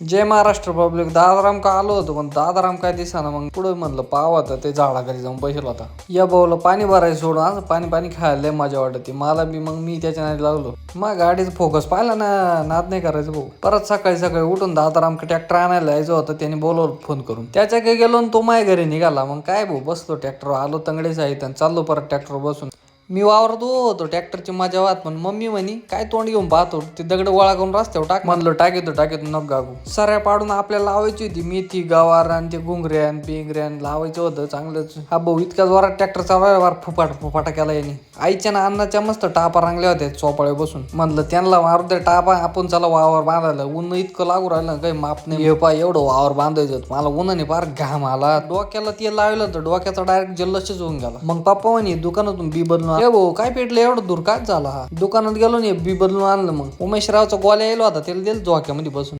जय Maharashtra public. Dadaram का आलो होतो पण दादाराम काय दिसाना. मग पुढे म्हणलं पावा तर ते झाडाखाली जाऊन बसेल होता. या भाऊला पाणी भरायचं सोडून असं पाणी पाणी खायला लय मजा वाटते मला बी. मग मी त्याच्या नादी लागलो. मग गाडीचा फोकस पाहिला ना, नाद नाही करायचं भाऊ. परत सकाळी सकाळी उठून दादाराम ट्रॅक्टर आणायला यायचं होतं. त्याने बोलवलं फोन करून. त्याच्या काही गेलो तो माझ्या घरी निघाला. मग काय भाऊ बसलो ट्रॅक्टर, आलो तंगडे आहेत आणि चाललो परत ट्रॅक्टर बसून. मी वावरत होतो ट्रॅक्टरची मजा वाहत. पण मम्मी म्हणी काय तोंड घेऊन पाहतो, ते दगड गोळा करून रस्त्यावर टाक. म्हणलो टाकेतो नको गागू. सऱ्या पाडून आपल्याला लावायची होती मेथी गवार आणि ते गुंगऱ्यान पिंगऱ्यान लावायचं होतं चांगलंच. हा भाऊ इतका जोरात ट्रॅक्टर चालवायला फुपाटा केला याने. आईच्या ना अन्नाच्या मस्त टापा रांगल्या होत्या चोपाळे बसून. म्हणलं त्यांना मारू दे टापा, आपण चला वावर बांधायला. ऊन इतकं लागू राहिलं काही माप नाही. हे पा एवढं वावर बांधायचं मला उन्हाने फार घाम आला. डोक्याला ते लावलं तर डोक्याचा डायरेक्ट जल्लोषच होऊन गेला. मग पप्पा म्हणे दुकानातून बी बदलून ए भाऊ काय पेटलं एवढं दूर काय झाला. हा दुकानात गेलो नाही बी बदलून आणलं. मग उमेशरावचा गोल्या यायला होता त्याला दिलं झोक्यामध्ये बसून.